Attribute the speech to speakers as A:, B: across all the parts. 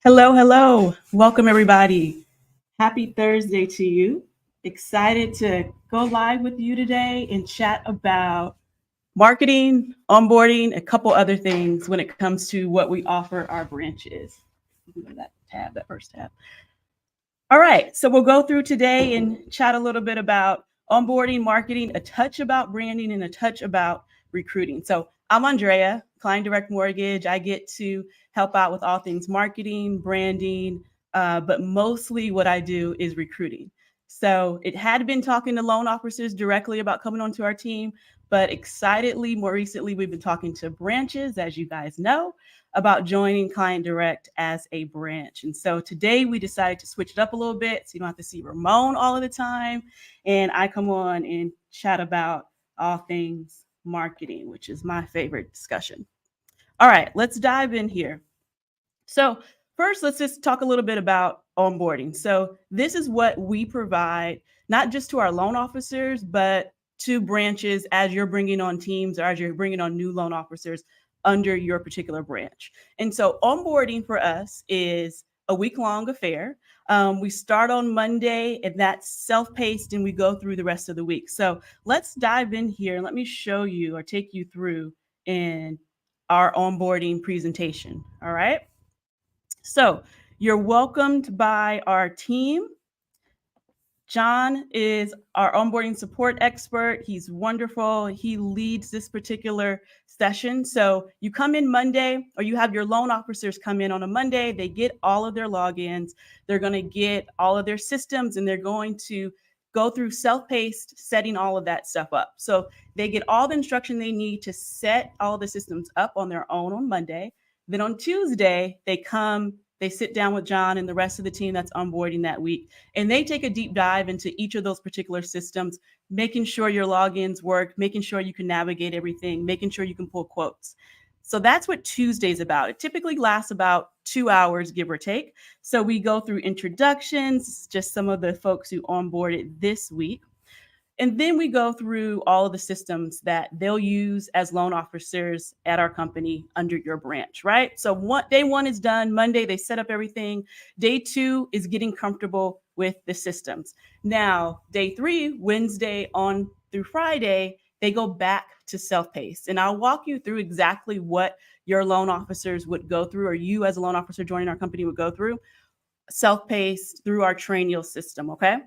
A: Hello, hello. Welcome, everybody. Happy Thursday to you. Excited to go live with you today and chat about marketing, onboarding, a couple other things when it comes to what we offer our branches. That first tab. All right, so we'll go through today and chat a little bit about onboarding, marketing, a touch about branding, and a touch about recruiting. So I'm Andrea, Client Direct Mortgage. I get to help out with all things marketing, branding, but mostly what I do is recruiting. So it had been talking to loan officers directly about coming onto our team, but excitedly, more recently, we've been talking to branches, as you guys know, about joining Client Direct as a branch. And so today we decided to switch it up a little bit so you don't have to see Ramon all of the time. And I come on and chat about all things marketing, which is my favorite discussion. All right, let's dive in here. So, first, let's just talk a little bit about onboarding. So, this is what we provide, not just to our loan officers, but to branches as you're bringing on teams or as you're bringing on new loan officers under your particular branch. And so, onboarding for us is a week-long affair. We start on Monday, and that's self-paced, and we go through the rest of the week. So, let's dive in here and let me show you or take you through in our onboarding presentation. All right. So you're welcomed by our team. John is our onboarding support expert. He's wonderful. He leads this particular session. So you come in Monday, or you have your loan officers come in on a Monday. They get all of their logins. They're going to get all of their systems, and they're going to go through self-paced setting all of that stuff up. So they get all the instruction they need to set all the systems up on their own on Monday. Then on Tuesday, they sit down with John and the rest of the team that's onboarding that week, and they take a deep dive into each of those particular systems, making sure your logins work, making sure you can navigate everything, making sure you can pull quotes. So that's what Tuesday's about. It typically lasts about 2 hours, give or take. So we go through introductions, just some of the folks who onboarded this week. And then we go through all of the systems that they'll use as loan officers at our company under your branch, right? So day one is done. Monday, they set up everything. Day two is getting comfortable with the systems. Now, day three, Wednesday on through Friday, they go back to self-paced. And I'll walk you through exactly what your loan officers would go through, or you as a loan officer joining our company would go through, self-paced through our Trainio system, okay?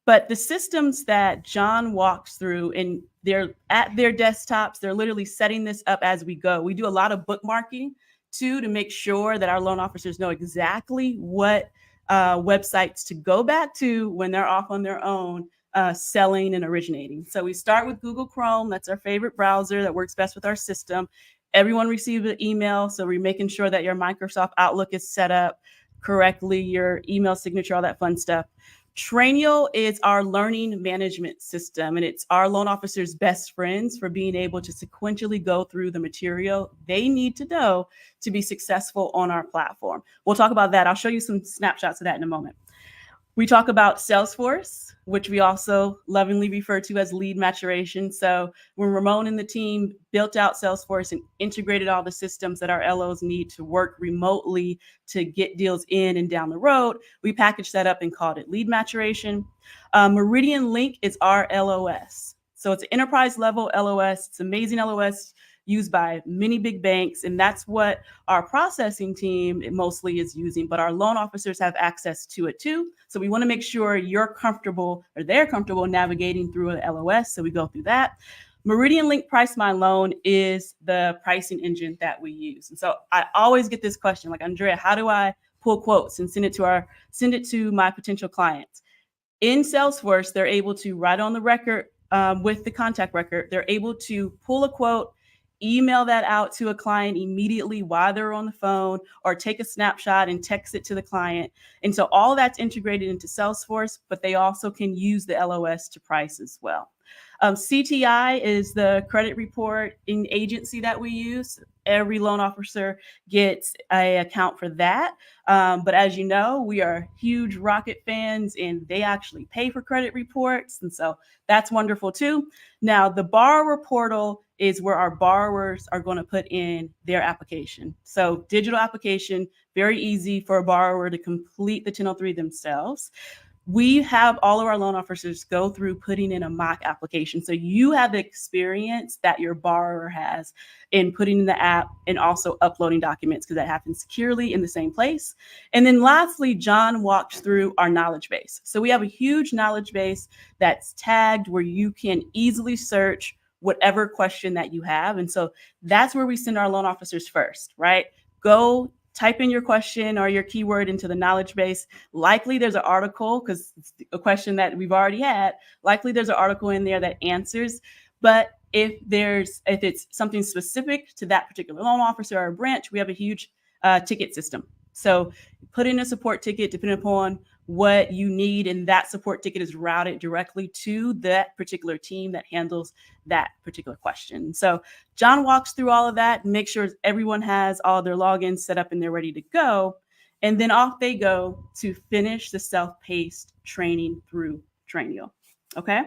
A: But the systems that John walks through, and they're at their desktops, they're literally setting this up as we go. We do a lot of bookmarking too to make sure that our loan officers know exactly what websites to go back to when they're off on their own selling and originating. So we start with Google Chrome. That's our favorite browser that works best with our system. Everyone receives an email, so we're making sure that your Microsoft Outlook is set up correctly, your email signature, all that fun stuff. Trainio is our learning management system, and it's our loan officers' best friends for being able to sequentially go through the material they need to know to be successful on our platform. We'll talk about that. I'll show you some snapshots of that in a moment. We talk about Salesforce, which we also lovingly refer to as lead maturation. So when Ramon and the team built out Salesforce and integrated all the systems that our LOs need to work remotely to get deals in and down the road, we packaged that up and called it lead maturation. Meridian Link is our LOS. So it's an enterprise level LOS. It's amazing LOS used by many big banks, and that's what our processing team mostly is using, but our loan officers have access to it too. So we want to make sure you're comfortable, or they're comfortable navigating through an LOS, so we go through that. Meridian Link Price My Loan is the pricing engine that we use. And so I always get this question, like, Andrea, how do I pull quotes and send it to my potential clients? In Salesforce, they're able to write on the record with the contact record, they're able to pull a quote, email that out to a client immediately while they're on the phone, or take a snapshot and text it to the client. And so all that's integrated into Salesforce, but they also can use the LOS to price as well. CTI is the credit reporting agency that we use. Every loan officer gets an account for that. But as you know, we are huge Rocket fans and they actually pay for credit reports. And so that's wonderful too. Now, the borrower portal is where our borrowers are going to put in their application. So digital application, very easy for a borrower to complete the 1003 themselves. We have all of our loan officers go through putting in a mock application. So you have the experience that your borrower has in putting in the app and also uploading documents, because that happens securely in the same place. And then lastly, John walked through our knowledge base. So we have a huge knowledge base that's tagged where you can easily search whatever question that you have. And so that's where we send our loan officers first, right? Go type in your question or your keyword into the knowledge base. Likely there's an article, because it's a question that we've already had. Likely there's an article in there that answers. But if it's something specific to that particular loan officer or branch, we have a huge ticket system. So put in a support ticket depending upon what you need, and that support ticket is routed directly to that particular team that handles that particular question. So John walks through all of that and makes sure everyone has all their logins set up and they're ready to go. And then off they go to finish the self-paced training through Trainio. Okay.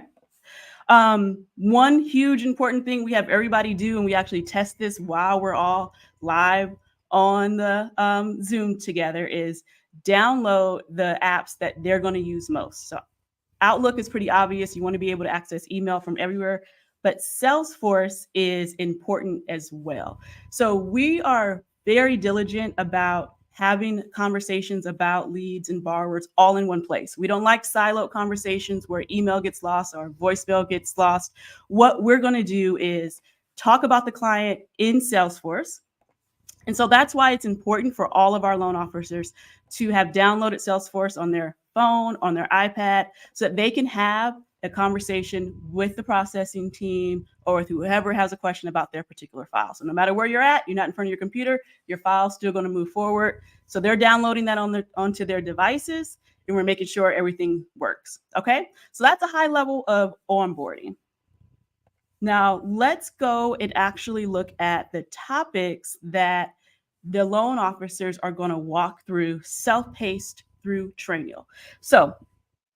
A: One huge important thing we have everybody do, and we actually test this while we're all live on the Zoom together, is download the apps that they're going to use most. So Outlook is pretty obvious. You want to be able to access email from everywhere, but Salesforce is important as well. So we are very diligent about having conversations about leads and borrowers all in one place. We don't like siloed conversations where email gets lost or voicemail gets lost. What we're going to do is talk about the client in Salesforce. And so that's why it's important for all of our loan officers to have downloaded Salesforce on their phone, on their iPad, so that they can have a conversation with the processing team or with whoever has a question about their particular file. So no matter where you're at, you're not in front of your computer, your file's still going to move forward. So they're downloading that onto their devices, and we're making sure everything works. Okay, so that's a high level of onboarding. Now, let's go and actually look at the topics that the loan officers are going to walk through self-paced through Trainio. So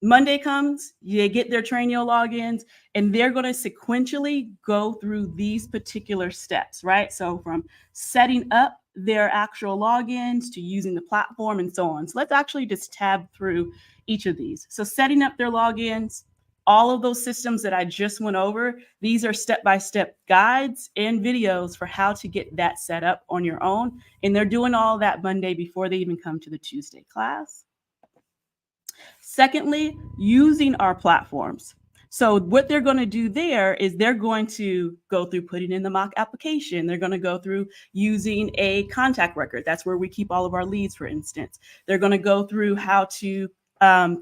A: Monday comes, they get their Trainio logins, and they're going to sequentially go through these particular steps, right? So from setting up their actual logins to using the platform and so on. So let's actually just tab through each of these. So setting up their logins, all of those systems that I just went over, these are step-by-step guides and videos for how to get that set up on your own. And they're doing all that Monday before they even come to the Tuesday class. Secondly, using our platforms. So what they're going to do there is they're going to go through putting in the mock application. They're going to go through using a contact record. That's where we keep all of our leads, for instance. They're going to go through how to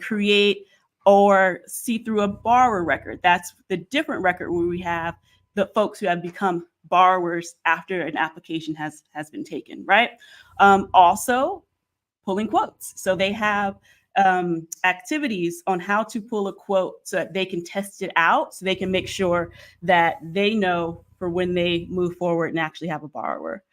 A: create or see through a borrower record. That's the different record where we have the folks who have become borrowers after an application has been taken, right? Also, pulling quotes. So they have activities on how to pull a quote so that they can test it out, so they can make sure that they know for when they move forward and actually have a borrower.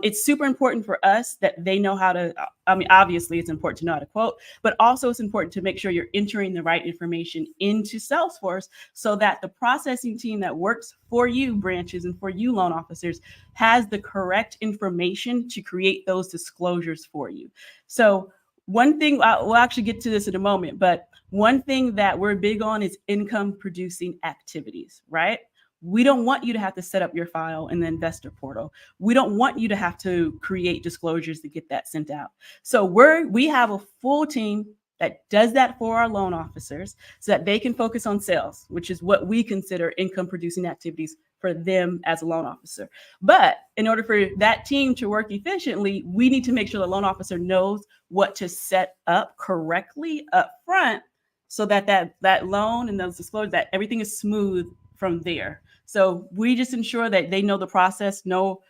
A: It's super important for us that they know how to, obviously it's important to know how to quote, but also it's important to make sure you're entering the right information into Salesforce so that the processing team that works for you, branches, and for you, loan officers, has the correct information to create those disclosures for you. So one thing, we'll actually get to this in a moment, but one thing that we're big on is income producing activities, right? We don't want you to have to set up your file in the investor portal. We don't want you to have to create disclosures to get that sent out. So we have a full team that does that for our loan officers so that they can focus on sales, which is what we consider income producing activities for them as a loan officer. But in order for that team to work efficiently, we need to make sure the loan officer knows what to set up correctly up front so that that loan and those disclosures, that everything is smooth from there. So we just ensure that they know the process, know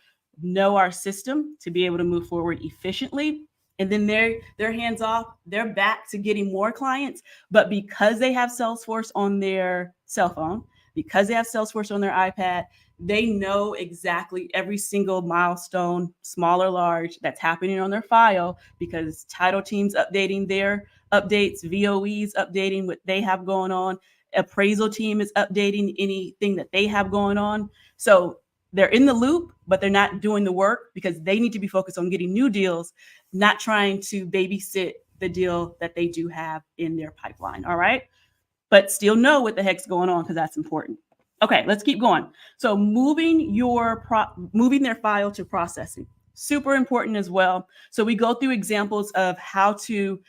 A: our system to be able to move forward efficiently. And then they're hands off, they're back to getting more clients. But because they have Salesforce on their cell phone, because they have Salesforce on their iPad, they know exactly every single milestone, small or large, that's happening on their file because title team's updating their updates, VOE's updating what they have going on, appraisal team is updating anything that they have going on. So they're in the loop, but they're not doing the work because they need to be focused on getting new deals, not trying to babysit the deal that they do have in their pipeline. All right. But still know what the heck's going on because that's important. Okay, let's keep going. So moving their file to processing, super important as well. So we go through examples of how to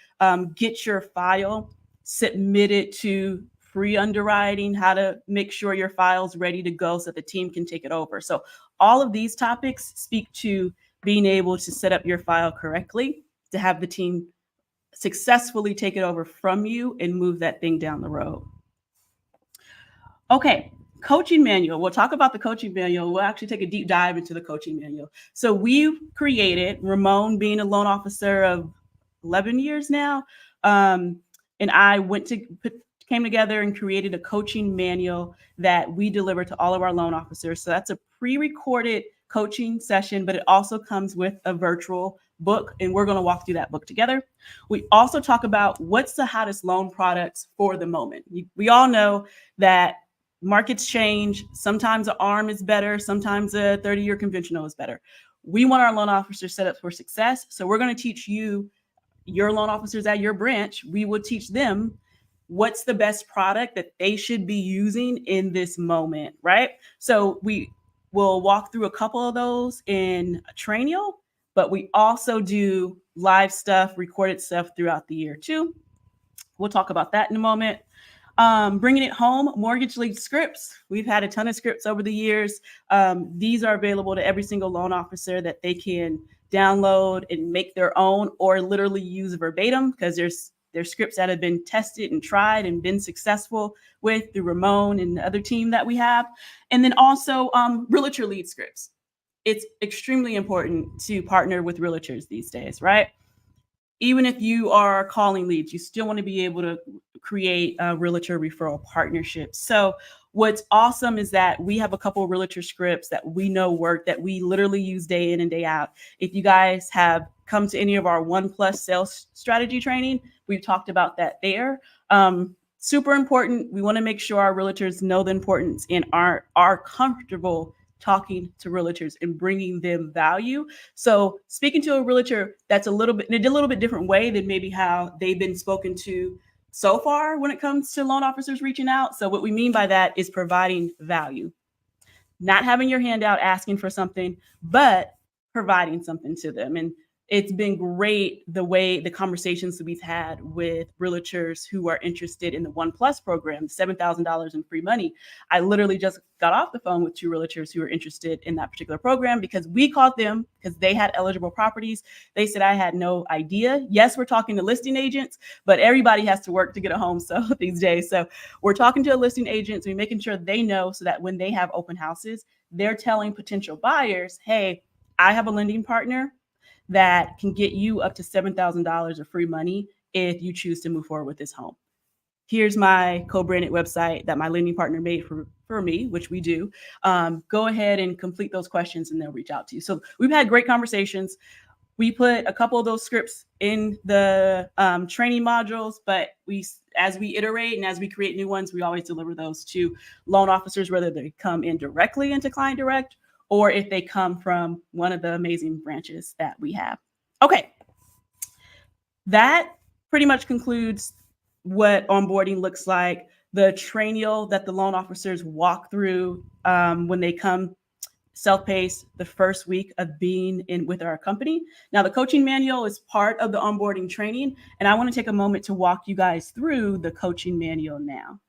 A: get your file submitted to pre-underwriting, how to make sure your file's ready to go so the team can take it over. So all of these topics speak to being able to set up your file correctly to have the team successfully take it over from you and move that thing down the road. Okay, coaching manual. We'll talk about the coaching manual. We'll actually take a deep dive into the coaching manual. So we've created, Ramon being a loan officer of 11 years now, and I came together and created a coaching manual that we deliver to all of our loan officers. So that's a pre-recorded coaching session, but it also comes with a virtual book, and we're going to walk through that book together. We also talk about what's the hottest loan products for the moment. We all know that markets change. Sometimes an ARM is better. Sometimes a 30-year conventional is better. We want our loan officers set up for success. So we're going to teach you, your loan officers at your branch, we will teach them what's the best product that they should be using in this moment, right? So we will walk through a couple of those in Trainio, but we also do live stuff, recorded stuff throughout the year too. We'll talk about that in a moment. Bringing it home, mortgage lead scripts. We've had a ton of scripts over the years. These are available to every single loan officer that they can download and make their own or literally use verbatim because there's scripts that have been tested and tried and been successful with through Ramon and the other team that we have. And then also realtor lead scripts. It's extremely important to partner with realtors these days, right? Even if you are calling leads, you still want to be able to create a realtor referral partnership. So what's awesome is that we have a couple of realtor scripts that we know work, that we literally use day in and day out. If you guys have come to any of our 1+ sales strategy training, we've talked about that there. Super important. We want to make sure our realtors know the importance and are comfortable talking to realtors and bringing them value. So speaking to a realtor that's in a little bit different way than maybe how they've been spoken to so far when it comes to loan officers reaching out. So what we mean by that is providing value, not having your hand out asking for something, but providing something to them. And it's been great the conversations that we've had with realtors who are interested in the 1+ program, $7,000 in free money. I literally just got off the phone with 2 realtors who are interested in that particular program because we called them because they had eligible properties. They said, I had no idea. Yes, we're talking to listing agents, but everybody has to work to get a home these days. So we're talking to listing agents, we're making sure they know so that when they have open houses, they're telling potential buyers, hey, I have a lending partner that can get you up to $7,000 of free money if you choose to move forward with this home. Here's my co-branded website that my lending partner made for me, which we do. Go ahead and complete those questions and they'll reach out to you. So we've had great conversations. We put a couple of those scripts in the training modules, but as we iterate and as we create new ones, we always deliver those to loan officers, whether they come in directly into Client Direct or if they come from one of the amazing branches that we have. Okay, that pretty much concludes what onboarding looks like, the trainio that the loan officers walk through when they come self-paced the first week of being in with our company. Now, the coaching manual is part of the onboarding training, and I want to take a moment to walk you guys through the coaching manual now.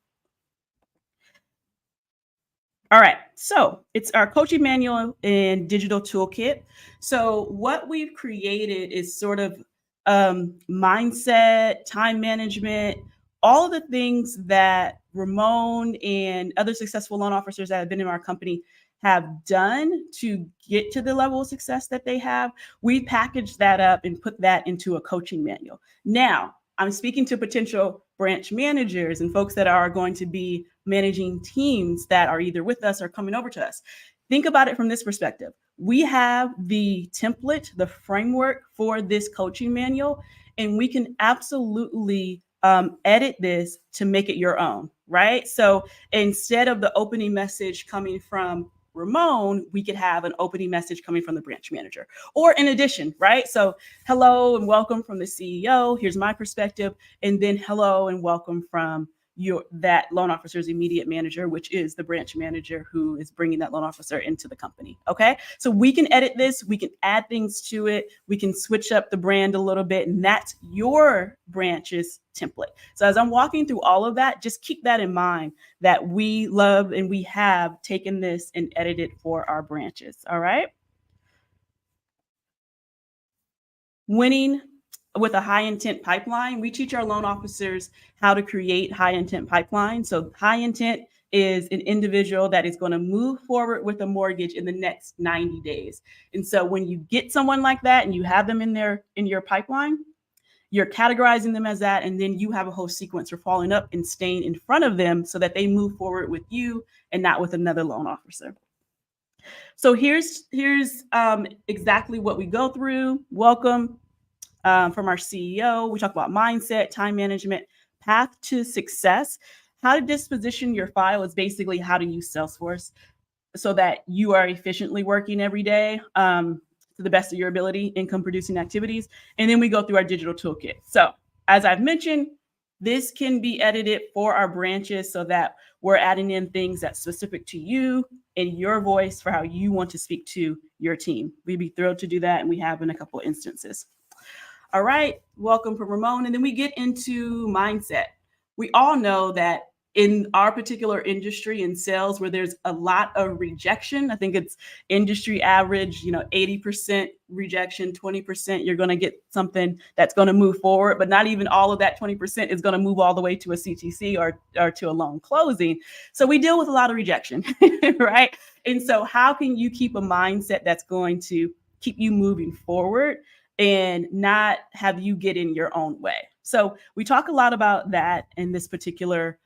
A: All right, so it's our coaching manual and digital toolkit. So what we've created is sort of mindset, time management, all of the things that Ramon and other successful loan officers that have been in our company have done to get to the level of success that they have. We packaged that up and put that into a coaching manual. Now, I'm speaking to potential branch managers and folks that are going to be managing teams that are either with us or coming over to us. Think about it from this perspective. We have the template, the framework for this coaching manual, and we can absolutely edit this to make it your own, right? So instead of the opening message coming from Ramon, we could have an opening message coming from the branch manager. Or in addition, right? So hello and welcome from the CEO. Here's my perspective. And then hello and welcome from that loan officer's immediate manager, which is the branch manager who is bringing that loan officer into the company. Okay. So we can edit this, we can add things to it, we can switch up the brand a little bit, and that's your branch's template. So as I'm walking through all of that, just keep that in mind that we love and we have taken this and edited for our branches. All right. Winning with a high intent pipeline, we teach our loan officers how to create high intent pipeline. So high intent is an individual that is going to move forward with a mortgage in the next 90 days. And so when you get someone like that and you have them in your pipeline, you're categorizing them as that, and then you have a whole sequence for following up and staying in front of them so that they move forward with you and not with another loan officer. So here's exactly what we go through. Welcome. From our CEO. We talk about mindset, time management, path to success. How to disposition your file is basically how to use Salesforce so that you are efficiently working every day to the best of your ability, income producing activities. And then we go through our digital toolkit. So as I've mentioned, this can be edited for our branches so that we're adding in things that's specific to you and your voice for how you want to speak to your team. We'd be thrilled to do that, and we have in a couple of instances. All right, welcome from Ramon. And then we get into mindset. We all know that in our particular industry in sales where there's a lot of rejection, I think it's industry average, 80% rejection, 20%, you're going to get something that's going to move forward, but not even all of that 20% is going to move all the way to a CTC or to a loan closing. So we deal with a lot of rejection, right? And so how can you keep a mindset that's going to keep you moving forward and not have you get in your own way? So we talk a lot about that in this particular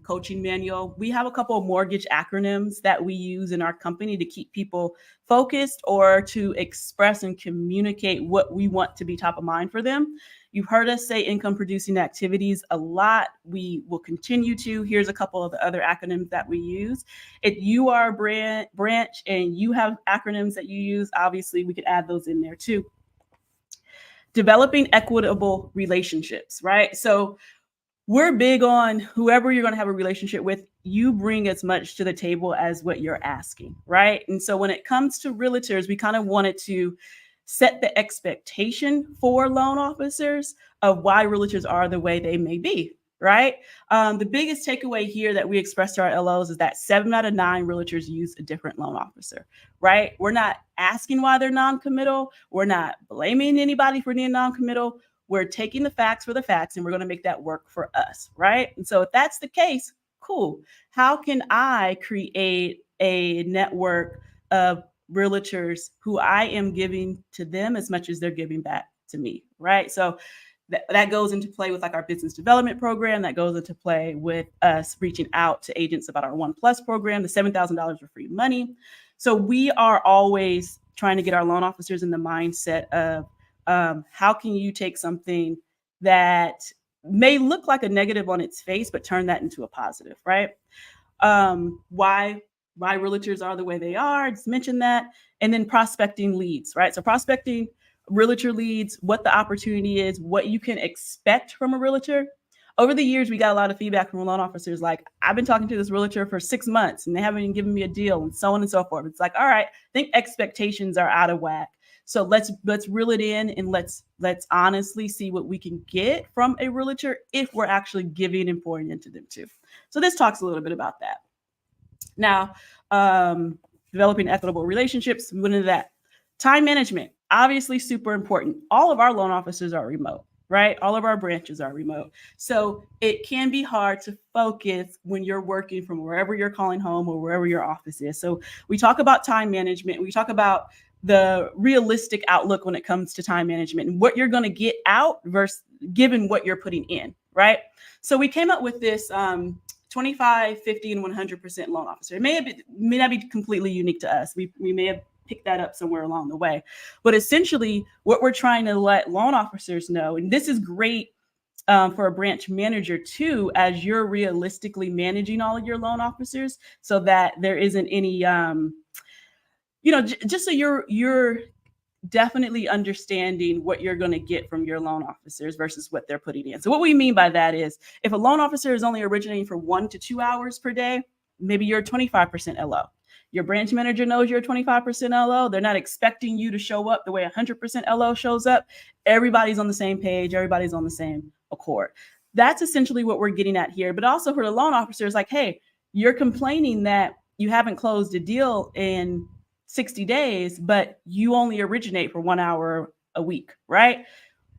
A: coaching manual. We have a couple of mortgage acronyms that we use in our company to keep people focused or to express and communicate what we want to be top of mind for them. You've heard us say income producing activities a lot. We will continue to. Here's a couple of the other acronyms that we use. If you are a branch and you have acronyms that you use, obviously we could add those in there too. Developing equitable relationships, right? So we're big on whoever you're going to have a relationship with, you bring as much to the table as what you're asking, right? And so when it comes to realtors, we kind of wanted to set the expectation for loan officers of why realtors are the way they may be, right? The biggest takeaway here that we express to our LOs is that 7 out of 9 realtors use a different loan officer, right? We're not asking why they're non-committal. We're not blaming anybody for being non-committal. We're taking the facts for the facts, and we're going to make that work for us, right? And so if that's the case, cool. How can I create a network of realtors who I am giving to them as much as they're giving back to me, right? So that goes into play with like our business development program. That goes into play with us reaching out to agents about our 1+ program, the $7,000 for free money. So we are always trying to get our loan officers in the mindset of how can you take something that may look like a negative on its face, but turn that into a positive, right? Why realtors are the way they are, just mention that. And then prospecting leads, right? So prospecting realtor leads, what the opportunity is, what you can expect from a realtor. Over the years, we got a lot of feedback from loan officers like, I've been talking to this realtor for 6 months and they haven't even given me a deal, and so on and so forth. It's like, all right, I think expectations are out of whack. So let's reel it in and let's honestly see what we can get from a realtor if we're actually giving and pouring into them too. So this talks a little bit about that. Now, developing equitable relationships, we went into that. Time management, obviously super important. All of our loan officers are remote, right? All of our branches are remote. So it can be hard to focus when you're working from wherever you're calling home or wherever your office is. So we talk about time management. We talk about the realistic outlook when it comes to time management and what you're going to get out versus given what you're putting in, right? So we came up with this 25, 50, and 100% loan officer. It may not be completely unique to us. We may have picked that up somewhere along the way. But essentially, what we're trying to let loan officers know, and this is great for a branch manager too, as you're realistically managing all of your loan officers, so that there isn't any, just so you're definitely understanding what you're going to get from your loan officers versus what they're putting in. So what we mean by that is if a loan officer is only originating for 1 to 2 hours per day, maybe you're 25% LO. Your branch manager knows you're 25% LO. They're not expecting you to show up the way 100% LO shows up. Everybody's on the same page. Everybody's on the same accord. That's essentially what we're getting at here. But also for the loan officers, like, hey, you're complaining that you haven't closed a deal in 60 days, but you only originate for 1 hour a week, right?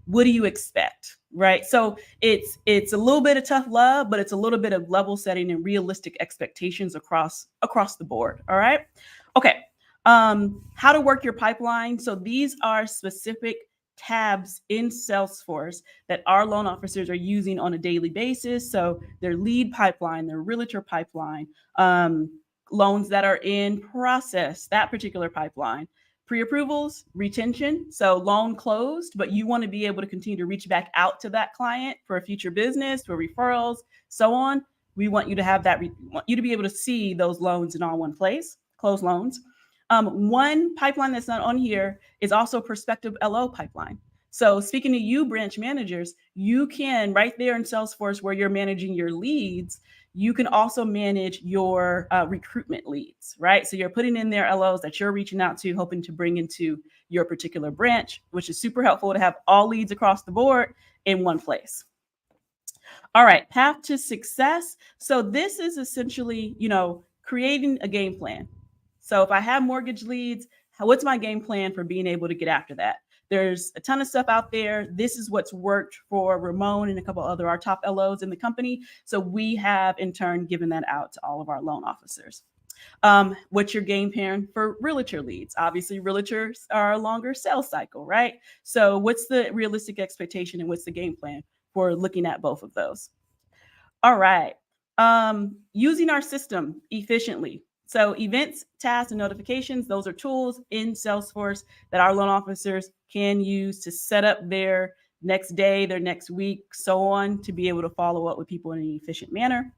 A: What do you expect, right? So it's a little bit of tough love, but it's a little bit of level setting and realistic expectations across the board. All right. Okay. How to work your pipeline. So these are specific tabs in Salesforce that our loan officers are using on a daily basis. So their lead pipeline, their realtor pipeline, loans that are in process, that particular pipeline, pre-approvals, retention, so loan closed, but you want to be able to continue to reach back out to that client for a future business, for referrals, so on. We want you to have that, want you to be able to see those loans in all one place, closed loans. One pipeline that's not on here is also prospective LO pipeline. So speaking to you, branch managers, you can right there in Salesforce where you're managing your leads, you can also manage your recruitment leads, right? So you're putting in their LOs that you're reaching out to, hoping to bring into your particular branch, which is super helpful to have all leads across the board in one place. All right, path to success. So this is essentially, creating a game plan. So if I have mortgage leads, what's my game plan for being able to get after that? There's a ton of stuff out there. This is what's worked for Ramon and a couple other our top LOs in the company. So we have in turn given that out to all of our loan officers. What's your game plan for realtor leads? Obviously, realtors are a longer sales cycle, right? So what's the realistic expectation and what's the game plan for looking at both of those? All right. Using our system efficiently. So events, tasks, and notifications, those are tools in Salesforce that our loan officers can use to set up their next day, their next week, so on, to be able to follow up with people in an efficient manner.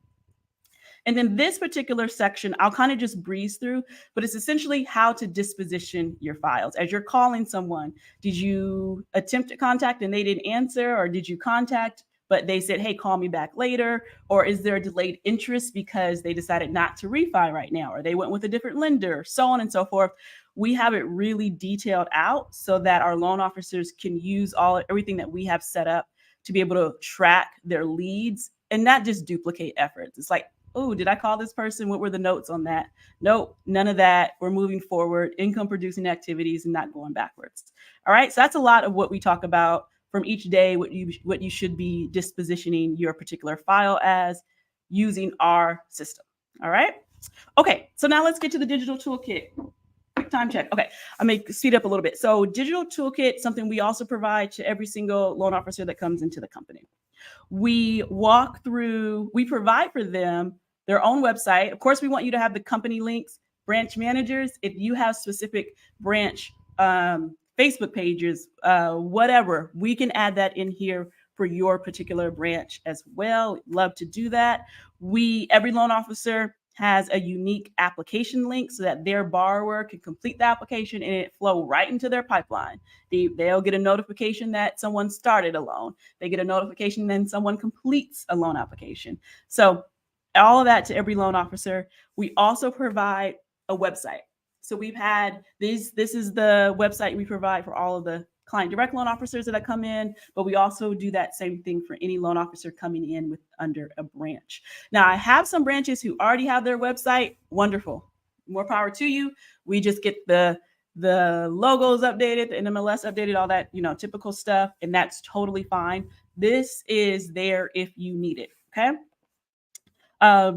A: And then this particular section, I'll kind of just breeze through, but it's essentially how to disposition your files. As you're calling someone, did you attempt to contact and they didn't answer, or did you contact but they said, hey, call me back later? Or is there a delayed interest because they decided not to refi right now, or they went with a different lender, so on and so forth? We have it really detailed out so that our loan officers can use everything that we have set up to be able to track their leads and not just duplicate efforts. It's like, oh, did I call this person? What were the notes on that? Nope, none of that. We're moving forward, income producing activities and not going backwards. All right, so that's a lot of what we talk about from each day, what you should be dispositioning your particular file as using our system. All right. Okay, so now let's get to the digital toolkit. Quick time check. Okay, I may speed up a little bit. So digital toolkit, something we also provide to every single loan officer that comes into the company. We provide for them their own website. Of course, we want you to have the company links. Branch managers, if you have specific branch Facebook pages, whatever, we can add that in here for your particular branch as well. Love to do that. Every loan officer has a unique application link so that their borrower can complete the application and it flow right into their pipeline. They'll get a notification that someone started a loan. They get a notification then someone completes a loan application. So all of that to every loan officer. We also provide a website. So we've had this is the website we provide for all of the client direct loan officers that come in, but we also do that same thing for any loan officer coming in under a branch. Now, I have some branches who already have their website. Wonderful. More power to you. We just get the logos updated, the NMLS updated, all that, typical stuff, and that's totally fine. This is there if you need it, okay?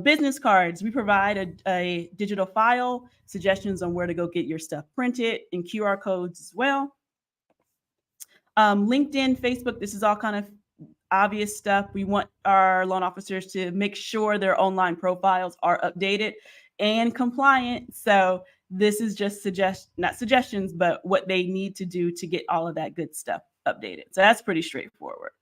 A: Business cards, we provide a digital file, suggestions on where to go get your stuff printed, and QR codes as well. LinkedIn, Facebook, this is all kind of obvious stuff. We want our loan officers to make sure their online profiles are updated and compliant. So this is just not suggestions, but what they need to do to get all of that good stuff updated. So that's pretty straightforward.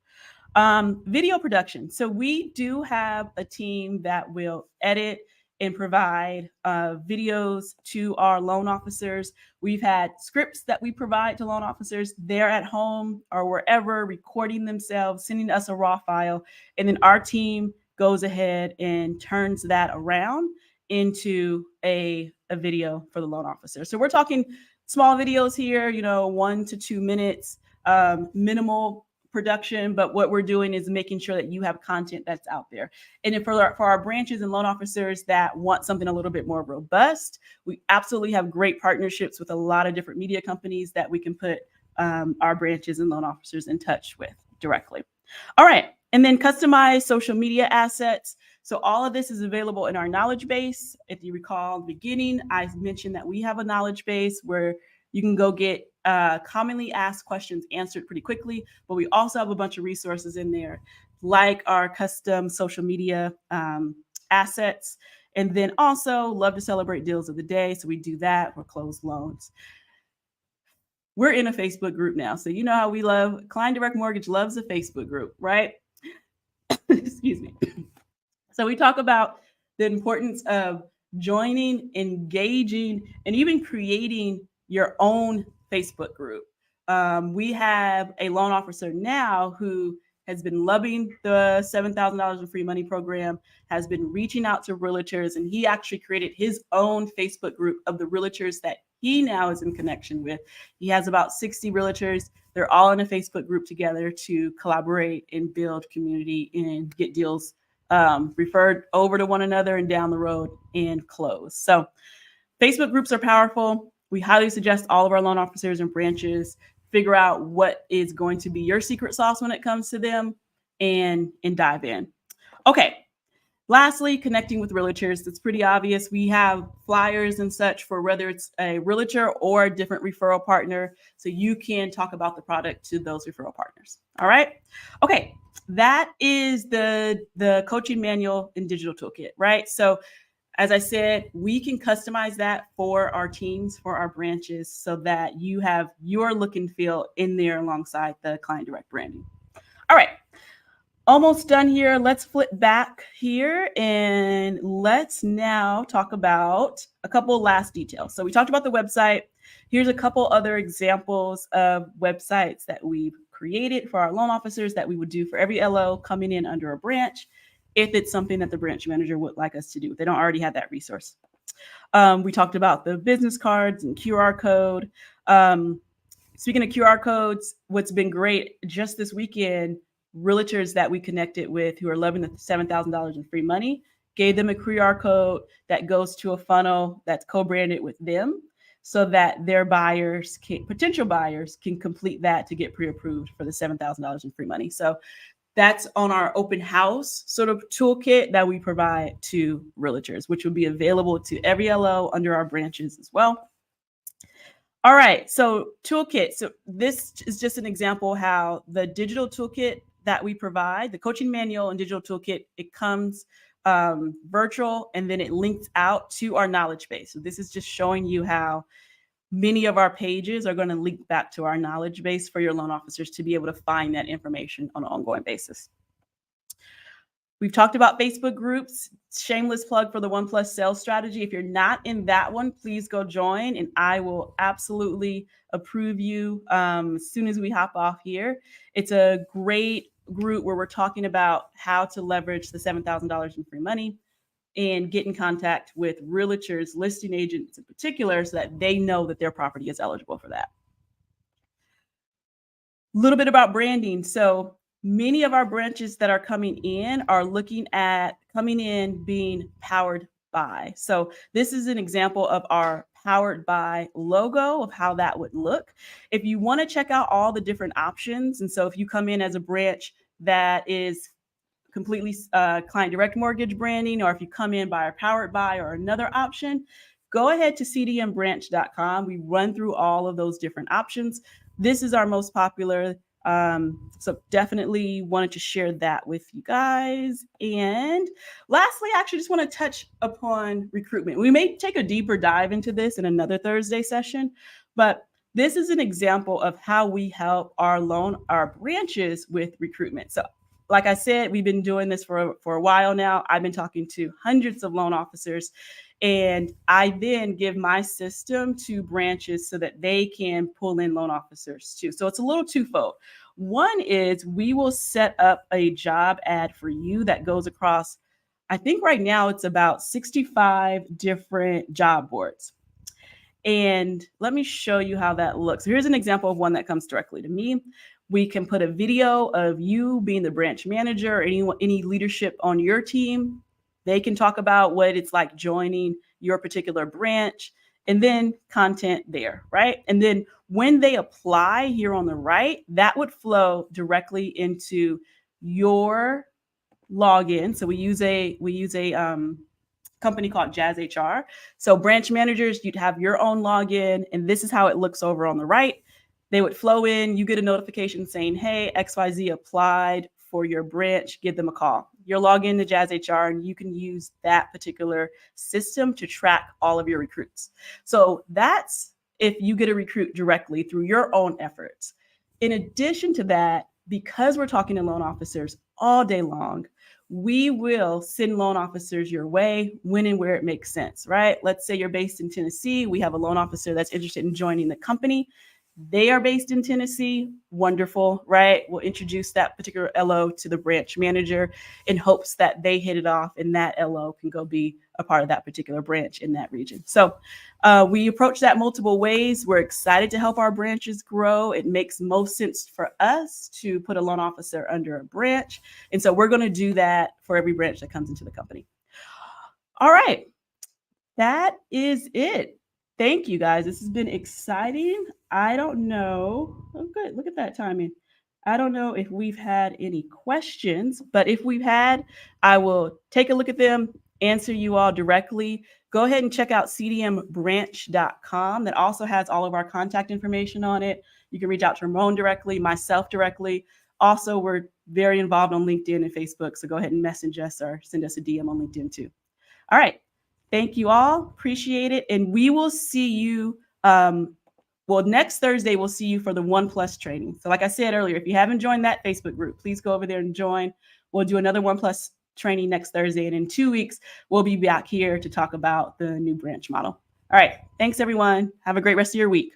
A: Video production. So we do have a team that will edit and provide videos to our loan officers. We've had scripts that we provide to loan officers. They're at home or wherever recording themselves, sending us a raw file, and then our team goes ahead and turns that around into a video for the loan officer. So we're talking small videos here, 1 to 2 minutes, minimal production, but what we're doing is making sure that you have content that's out there. And then for our branches and loan officers that want something a little bit more robust, we absolutely have great partnerships with a lot of different media companies that we can put our branches and loan officers in touch with directly. All right. And then customized social media assets. So all of this is available in our knowledge base. If you recall in the beginning, I mentioned that we have a knowledge base where you can go get commonly asked questions answered pretty quickly, but we also have a bunch of resources in there, like our custom social media assets. And then also love to celebrate deals of the day. So we do that for closed loans. We're in a Facebook group now. So you know how we love, Client Direct Mortgage loves a Facebook group, right? Excuse me. So we talk about the importance of joining, engaging, and even creating your own Facebook group. We have a loan officer now who has been loving the $7,000 in free money program, has been reaching out to realtors, and he actually created his own Facebook group of the realtors that he now is in connection with. He has about 60 realtors. They're all in a Facebook group together to collaborate and build community and get deals referred over to one another and down the road and close. So Facebook groups are powerful. We highly suggest all of our loan officers and branches figure out what is going to be your secret sauce when it comes to them and dive in. Okay. Lastly, connecting with realtors. It's pretty obvious. We have flyers and such for whether it's a realtor or a different referral partner. So you can talk about the product to those referral partners. All right. Okay. That is the coaching manual and digital toolkit, right? So as I said, we can customize that for our teams, for our branches, so that you have your look and feel in there alongside the client direct branding. All right. Almost done here. Let's flip back here and let's now talk about a couple of last details. So we talked about the website. Here's a couple other examples of websites that we've created for our loan officers that we would do for every LO coming in under a branch, if it's something that the branch manager would like us to do. They don't already have that resource. We talked about the business cards and QR code. Speaking of QR codes, what's been great just this weekend, realtors that we connected with who are loving the $7,000 in free money, gave them a QR code that goes to a funnel that's co-branded with them so that their potential buyers can complete that to get pre-approved for the $7,000 in free money. So that's on our open house sort of toolkit that we provide to realtors, which will be available to every LO under our branches as well. All right, so toolkit. So this is just an example how the digital toolkit that we provide, the coaching manual and digital toolkit, it comes virtual and then it links out to our knowledge base. So this is just showing you how many of our pages are going to link back to our knowledge base for your loan officers to be able to find that information on an ongoing basis. We've talked about Facebook groups. Shameless plug for the One Plus sales strategy. If you're not in that one, please go join and I will absolutely approve you as soon as we hop off here. It's a great group where we're talking about how to leverage the $7,000 in free money and get in contact with realtors, listing agents in particular, so that they know that their property is eligible for that. A little bit about branding. So many of our branches that are coming in are looking at coming in being powered by. So this is an example of our powered by logo of how that would look. If you want to check out all the different options, and so if you come in as a branch that is completely client direct mortgage branding, or if you come in by a powered by or another option, go ahead to cdmbranch.com. We run through all of those different options. This is our most popular. So definitely wanted to share that with you guys. And lastly, I actually just want to touch upon recruitment. We may take a deeper dive into this in another Thursday session, but this is an example of how we help our branches with recruitment. So like I said, we've been doing this for a while now. I've been talking to hundreds of loan officers, and I then give my system to branches so that they can pull in loan officers too. So it's a little twofold. One is we will set up a job ad for you that goes across, I think right now it's about 65 different job boards. And let me show you how that looks. Here's an example of one that comes directly to me. We can put a video of you being the branch manager or any leadership on your team. They can talk about what it's like joining your particular branch, and then content there, right? And then when they apply here on the right, that would flow directly into your login. So we use a company called Jazz HR. So branch managers, you'd have your own login, and this is how it looks over on the right. They would flow in, you get a notification saying, hey, XYZ applied for your branch, give them a call. You're logged into Jazz HR, and you can use that particular system to track all of your recruits. So that's if you get a recruit directly through your own efforts. In addition to that, because we're talking to loan officers all day long, we will send loan officers your way when and where it makes sense, right? Let's say you're based in Tennessee. We have a loan officer that's interested in joining the company. They are based in Tennessee. Wonderful, right? We'll introduce that particular LO to the branch manager in hopes that they hit it off and that LO can go be a part of that particular branch in that region. So we approach that multiple ways. We're excited to help our branches grow. It makes most sense for us to put a loan officer under a branch. And so we're going to do that for every branch that comes into the company. All right. That is it. Thank you, guys. This has been exciting. I don't know. Oh, good. Look at that timing. I don't know if we've had any questions, but if we've had, I will take a look at them, answer you all directly. Go ahead and check out cdmbranch.com. That also has all of our contact information on it. You can reach out to Ramon directly, myself directly. Also, we're very involved on LinkedIn and Facebook, so go ahead and message us or send us a DM on LinkedIn too. All right. Thank you all. Appreciate it. And we will see you. Next Thursday, we'll see you for the 1+ training. So like I said earlier, if you haven't joined that Facebook group, please go over there and join. We'll do another 1+ training next Thursday. And in 2 weeks, we'll be back here to talk about the new branch model. All right. Thanks, everyone. Have a great rest of your week.